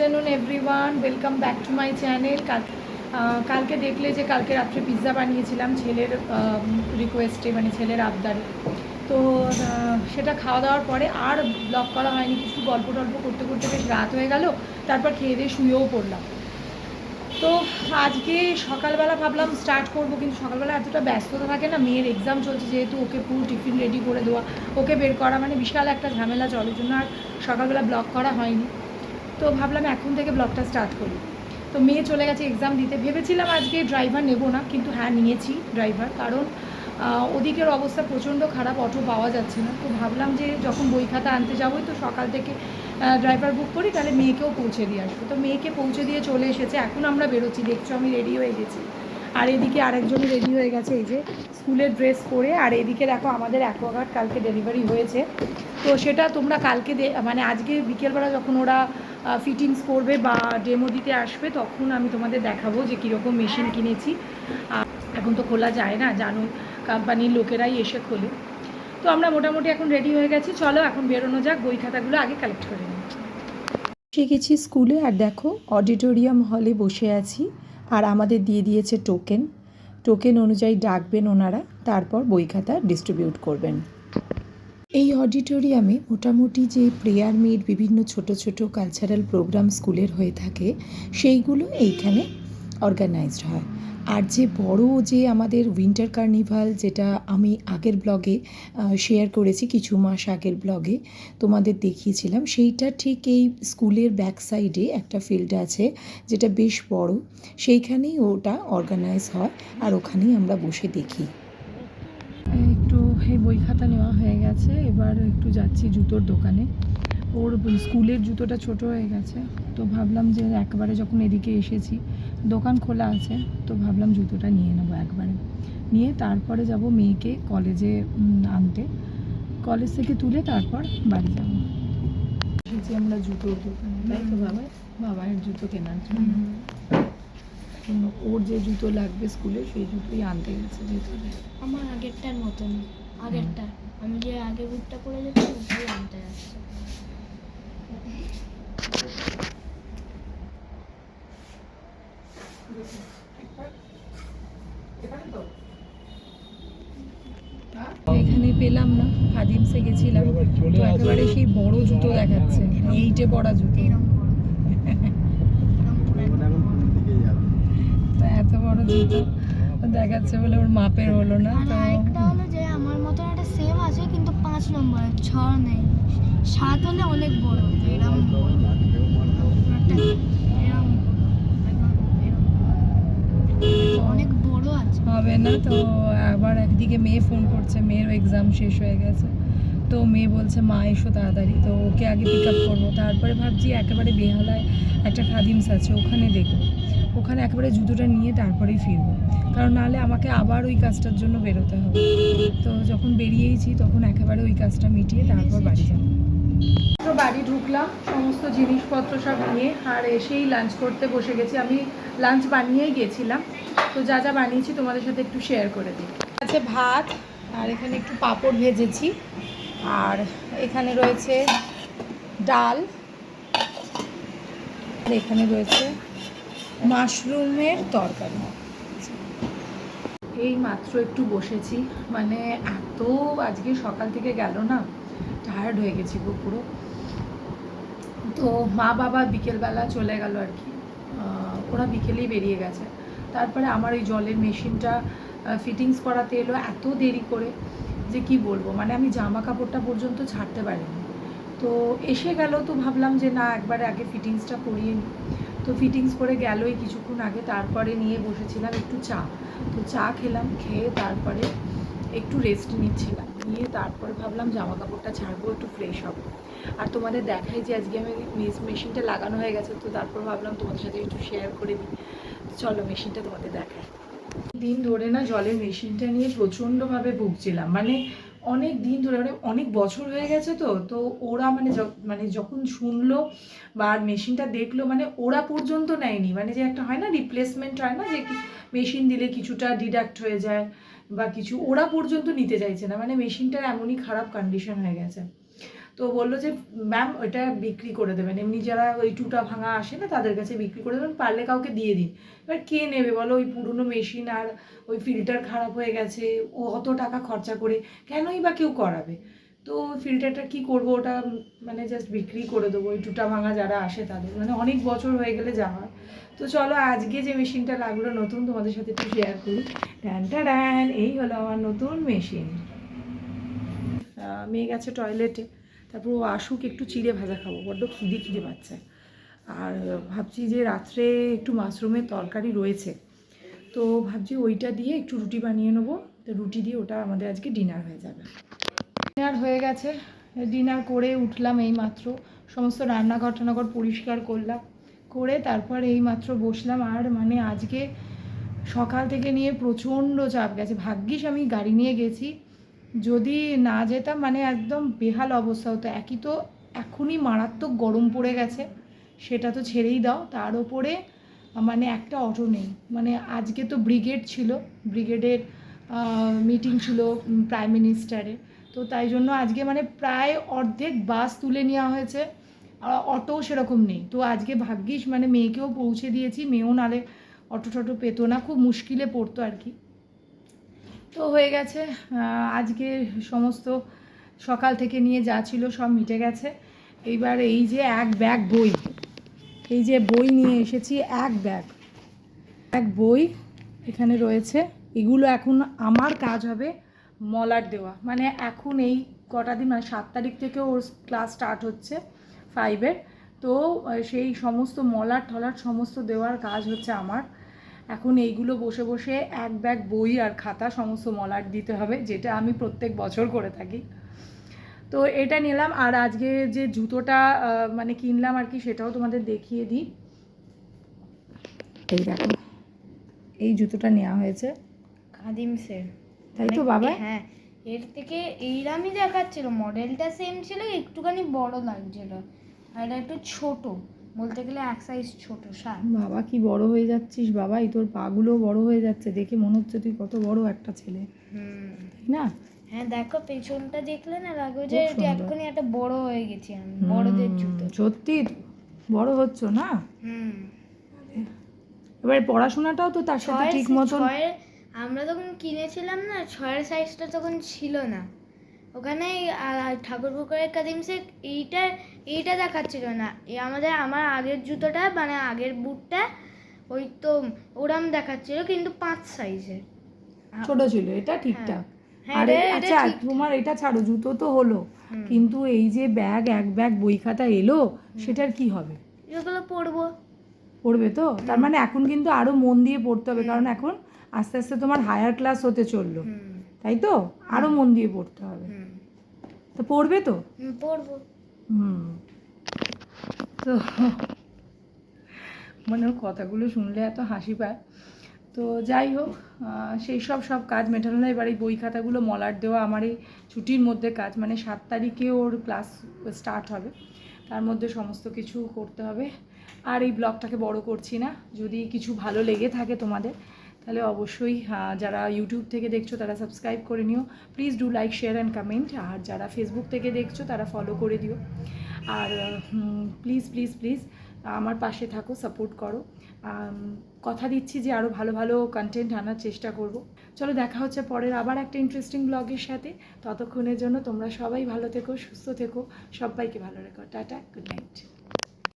Afternoon everyone, welcome back to my channel. কালকে দেখলে যে কালকে রাত্রে পিৎজা বানিয়েছিলাম ছেলের রিকোয়েস্টে, মানে ছেলের আবদারে। তো সেটা খাওয়া দাওয়ার পরে আর ব্লগ করা হয়নি, কিছু গল্প টল্প করতে করতে বেশ রাত হয়ে গেল। তারপর খেয়ে দিয়ে শুয়েও পড়লাম। তো আজকে সকালবেলা ভাবলাম স্টার্ট করব, কিন্তু সকালবেলা এতটা ব্যস্ততা থাকে না, মেয়ের এক্সাম চলছে যেহেতু, ওকে পুরো টিফিন রেডি করে দেওয়া, ওকে বের করা, মানে বিশাল একটা ঝামেলা চলার জন্য আর সকালবেলা ব্লগ করা হয়নি। তো ভাবলাম এখন থেকে ব্লগটা স্টার্ট করি। তো মেয়ে চলে গেছে এক্সাম দিতে। ভেবেছিলাম আজকে ড্রাইভার নেব না, কিন্তু হ্যাঁ নিয়েছি ড্রাইভার, কারণ ওদিকের অবস্থা প্রচণ্ড খারাপ, অটো পাওয়া যাচ্ছে না। তো ভাবলাম যে যখন বই খাতা আনতে যাবোই তো সকাল থেকে ড্রাইভার বুক করি, তাহলে মেয়েকেও পৌঁছে দিয়ে আসবো। তো মেয়েকে পৌঁছে দিয়ে চলে এসেছে, এখন আমরা বেরোচ্ছি। দেখছো আমি রেডি হয়ে গেছি, আর এদিকে আরেকজন রেডি হয়ে গেছে, এই যে স্কুলের ড্রেস পরে। আর এদিকে দেখো আমাদের অ্যাকোয়াগার্ড কালকে ডেলিভারি হয়েছে, তো সেটা তোমরা কালকে মানে আজকে বিকেলবেলা যখন ওরা ফিটিংস করবে বা ডেমো দিতে আসবে, তখন আমি তোমাদের দেখাবো যে কীরকম মেশিন কিনেছি। এখন তো খোলা যায় না, জানো, কোম্পানির লোকেরাই এসে খোলে। তো আমরা মোটামুটি এখন রেডি হয়ে গেছি, চলো এখন বেরোনো যাক, বই খাতাগুলো আগে কালেক্ট করে নিই। এসে গেছি স্কুলে, আর দেখো অডিটোরিয়াম হলে বসে আছি, আর আমাদের দিয়ে দিয়েছে টোকেন। টোকেন অনুযায়ী ডাকবেন ওনারা, তারপর বই খাতা ডিস্ট্রিবিউট করবেন। এই অডিটোরিয়ামে মোটামুটি যে প্রেয়ার মিট, বিভিন্ন ছোট ছোট কালচারাল প্রোগ্রাম স্কুলের হয়ে থাকে, সেইগুলো এইখানে অর্গানাইজড হয়। আর যে বড় যে আমাদের উইন্টার কার্নিভাল, যেটা আমি আগের ব্লগে শেয়ার করেছি, কিছু মাস আগের ব্লগে তোমাদের দেখিয়েছিলাম, সেইটা ঠিক এই স্কুলের ব্যাক সাইডে একটা ফিল্ড আছে যেটা বেশ বড়, সেইখানেই ওটা অর্গানাইজ হয়, আর ওখানেই আমরা বসে দেখি। একটু এই বই খাতা নেওয়া হয়ে গেছে, এবার একটু যাচ্ছি জুতোর দোকানে। ওর স্কুলের জুতোটা ছোট হয়ে গেছে, তো ভাবলাম যে একবারে যখন এদিকে এসেছি, দোকান খোলা আছে, তো ভাবলাম জুতোটা নিয়ে নেবো একবারে। নিয়ে তারপরে যাব মেয়েকে কলেজে আনতে, কলেজ থেকে তুলে তারপর বাড়ি যাব। এসেছি আমরা জুতোর দোকানে, তাই তো বাবার জুতো কেনার জন্য। ওর যে জুতো লাগবে স্কুলে, সেই জুতোই আনতে গেছে ভেতরে। আমার আগেরটার মতন, আগেরটা আমি যে আগে বুটটা পরে যেতাম ওটাই আনতে যাচ্ছে। এখানে পেলাম না, খাদিমসে গেছিলাম, তো একেবারে সেই বড় জুতো দেখাচ্ছে, 8-এ পড়া জুতো। এত বড় জুতো দেখাচ্ছে বলে ওর মাপের হলো না। আর আরেকটা হলো যে আমার মতন একটা সেম আছে, কিন্তু 5 নম্বরের, 6 নেই, 7 হলে অনেক বড়, এরকম অনেক বড় আছে, হবে না। তো আবার একদিকে মেয়ে ফোন করছে, মেয়েরও এক্সাম শেষ হয়ে গেছে, তো মেয়ে বলছে মা এসো তাড়াতাড়ি, তো ওকে আগে পিক আপ করবো, তারপরে ভাবছি একেবারে বেহালায় একটা খাদিমস আছে, ওখানে দেখবো, ওখানে একেবারে জুতোটা নিয়ে তারপরেই ফিরবো, কারণ নাহলে আমাকে আবার ওই কাজটার জন্য বেরোতে হবে। তো যখন বেরিয়েইছি তখন একেবারে ওই কাজটা মিটিয়ে তারপর বাড়ি যাবো। বাড়ি ঢুকলাম সমস্ত জিনিসপত্র সব নিয়ে, আর এসেই লাঞ্চ করতে বসে গেছি। আমি লাঞ্চ বানিয়েই গেছিলাম, তো যা যা বানিয়েছি তোমাদের সাথে একটু শেয়ার করে দিই। আছে ভাত, আর এখানে একটু পাঁপড় ভেজেছি, আর এখানে রয়েছে ডাল, আর এখানে রয়েছে মাশরুমের তরকারি। এই মাত্র একটু বসেছি, মানে এত আজকে সকাল থেকে গেল না, টায়ার্ড হয়ে গেছি পুরো। তো মা বাবা বিকেলবেলা চলে গেল আর কি, ওরা বিকেলেই বেরিয়ে গেছে। তারপরে আমার ওই জলের মেশিনটা ফিটিংস করাতে এলো এত দেরি করে যে কি বলবো, মানে আমি জামা কাপড়টা পর্যন্ত ছাড়তে পারিনি। তো এসে গেল, তো ভাবলাম যে না একবারে আগে ফিটিংসটা করিয়ে নিই। তো ফিটিংস করে গেলোই কিছুক্ষণ আগে, তারপরে নিয়ে বসেছিলাম একটু চা। তো চা খেলাম, খেয়ে তারপরে একটু রেস্ট নিচ্ছিলাম, নিয়ে তারপরে ভাবলাম জামা কাপড়টা ছাড়বো, একটু ফ্রেশ হবো। আর তোমাদের দেখাই যে আজকে আমি মেশিনটা লাগানো হয়ে গেছে, তো তারপর ভাবলাম তোমাদের সাথে একটু শেয়ার করে দিই। চলো মেশিনটা তোমাদের দেখাই। দিন ধরে না জলের মেশিনটা নিয়ে প্রচণ্ডভাবে ভুগছিলাম, মানে অনেক দিন ধরে, মানে অনেক বছর হয়ে গেছে। তো ওরা মানে যখন শুনলো বা মেশিনটা দেখলো, মানে ওরা পর্যন্ত নেয়নি, মানে যে একটা হয় না রিপ্লেসমেন্ট হয় না, যে মেশিন দিলে কিছুটা ডিডাক্ট হয়ে যায় বা কিছু, ওরা পর্যন্ত নিতে চাইছে না, মানে মেশিনটার এমনই খারাপ কন্ডিশন হয়ে গেছে। তো বললো যে ম্যাম ওইটা বিক্রি করে দেবেন, এমনি যারা ওই টুটা ভাঙা আসে না তাদের কাছে বিক্রি করে দেবেন, পারলে কাউকে দিয়ে দিন। এবার কে নেবে বলো, ওই পুরনো মেশিন আর ওই ফিল্টার খারাপ হয়ে গেছে, ও অত টাকা খরচা করে কেনই বা কেউ করাবে। তো ফিল্টারটা কি করব, ওটা মানে জাস্ট বিক্রি করে দেবো ওই টুটা ভাঙা যারা আসে তাদের, মানে অনেক বছর হয়ে গেলে যা হয়। তো চলো আজকে যে মেশিনটা লাগলো নতুন তোমাদের সাথে একটু শেয়ার করি। ট্যান, এই হলো আমার নতুন মেশিন। মেয়ে গেছে টয়লেটে, তারপর ও আসুক, একটু চিড়ে ভাজা খাবো, বড্ড খিদে পাচ্ছে। আর ভাবছি যে রাত্রে একটু মাশরুমের তরকারি রয়েছে, তো ভাবছি ওইটা দিয়ে একটু রুটি বানিয়ে নেবো, তো রুটি দিয়ে ওটা আমাদের আজকে ডিনার হয়ে যাবে। ডিনার হয়ে গেছে, ডিনার করে উঠলাম এই মাত্র, সমস্ত রান্নাঘর টান্নাঘর পরিষ্কার করলাম, করে তারপর এই মাত্র বসলাম। আর মানে আজকে সকাল থেকে নিয়ে প্রচণ্ড চাপ গেছে, ভাগ্যিস আমি গাড়ি নিয়ে গেছি, যদি না যেতাম মানে একদম বেহাল অবস্থা হতো। একই তো এখনই মারাত্মক গরম পড়ে গেছে, সেটা তো ছেড়েই দাও, তার ওপরে মানে একটা অটো নেই। মানে আজকে তো ব্রিগেড ছিল, ব্রিগেডের মিটিং ছিল প্রাইম মিনিস্টারের, তো তাই জন্য আজকে মানে প্রায় অর্ধেক বাস তুলে নেওয়া হয়েছে, অটোও সেরকম নেই। তো আজকে ভাগ্যিস মানে মেয়েকেও পৌঁছে দিয়েছি, মেয়েও নালে অটো টটো পেতো না, খুব মুশকিলে পড়তো আর কি। তো হয়ে গেছে, আজকে সমস্ত সকাল থেকে নিয়ে যা ছিল সব মিটে গেছে। এইবার এই যে এক ব্যাগ বই, এই যে বই নিয়ে এসেছি, এক ব্যাগ বই এখানে রয়েছে। এগুলো এখন আমার কাজ হবে মলাট দেওয়া, মানে এখন এই কটা দিন মানে 7 তারিখ থেকে ওর ক্লাস স্টার্ট হচ্ছে 5-এর, তো সেই সমস্ত মলাট টলাট সমস্ত দেওয়ার কাজ হচ্ছে আমার। এখন এইগুলো বসে বসে এক ব্যাগ বই আর খাতা সমস্ত মলাট দিতে হবে, যেটা আমি প্রত্যেক বছর করে থাকি। তো এটা নিলাম। আর আজকে যে জুতোটা মানে কিনলাম আর কি, সেটাও তোমাদের দেখিয়ে দিই। এই দেখো, এই জুতোটা নেওয়া হয়েছে খাদিমসের, তাই তো বাবা? হ্যাঁ, এর থেকে এইরামই দেখাচ্ছিল, মডেলটা সেম ছিল, একটুখানি বড় লাগছিল, আর এটা একটু ছোট, বলতে গেলে এক সাইজ ছোট। বাবা কি বড় হয়ে যাচ্ছিস বাবা, এই তোর পাগুলো বড় হয়ে যাচ্ছে, দেখে মনে হচ্ছে তুই কত বড় একটা ছেলে, তাই না? হ্যাঁ দেখো, পেছনটা দেখলে না লাগবে যে এক্ষুনি একটা বড় হয়ে গেছি আমি, বড়দের জুতো। সত্যি বড় হচ্ছ না? এবার পড়াশোনাটাও তো তার সাথে ঠিক মতন। আমরা তখন কিনেছিলাম না, 6-এর সাইজটা তখন ছিল না ওখানে, ঠাকুর পুকুরের কাদিমসে এইটা দেখাচ্ছিল না, আমার আগের জুতোটা মানে আগের বুটটা ওই তো ওরাম দেখাচ্ছিল, কিন্তু 5 সাইজের ছোট ছিল, এটা ঠিকঠাক। হ্যাঁ, আরে আচ্ছা তোমার এটা ছাড়ো, জুতো তো হলো, কিন্তু এই যে ব্যাগ, এক ব্যাগ বই খাতা এলো, সেটার কি হবে? এগুলো পড়বে তো, তার মানে এখন কিন্তু আরো মন দিয়ে পড়তে হবে, কারণ এখন আস্তে আস্তে তোমার হায়ার ক্লাস হতে চললো, তাই তো আরো মন দিয়ে পড়তে হবে। তো পড়বে তো? পড়বো। তো মানে ওর কথাগুলো শুনলে এত হাসি পায়। তো যাই হোক, সেই সব কাজ মেটানো না। এবার এই বই খাতাগুলো মলাট দেওয়া আমার এই ছুটির মধ্যে কাজ, মানে 7 তারিখে ওর ক্লাস স্টার্ট হবে, তার মধ্যে সমস্ত কিছু করতে হবে। আর এই ব্লগটাকে বড় করছি না, যদি কিছু ভালো লেগে থাকে তোমাদের, তাহলে অবশ্যই যারা ইউটিউব থেকে দেখছো তারা সাবস্ক্রাইব করে নিও, please do like share and comment. আর যারা ফেসবুক থেকে দেখছো তারা ফলো করে দিও। আর প্লিজ প্লিজ প্লিজ আমার পাশে থাকো, সাপোর্ট করো। কথা দিচ্ছি যে আরও ভালো ভালো কন্টেন্ট আনার চেষ্টা করব। চলো দেখা হচ্ছে পরের আবার একটা ইন্টারেস্টিং ব্লগের সাথে। ততক্ষণের জন্য তোমরা সবাই ভালো থেকো, সুস্থ থেকো, সবাইকে ভালো রেখো। Tata, good night.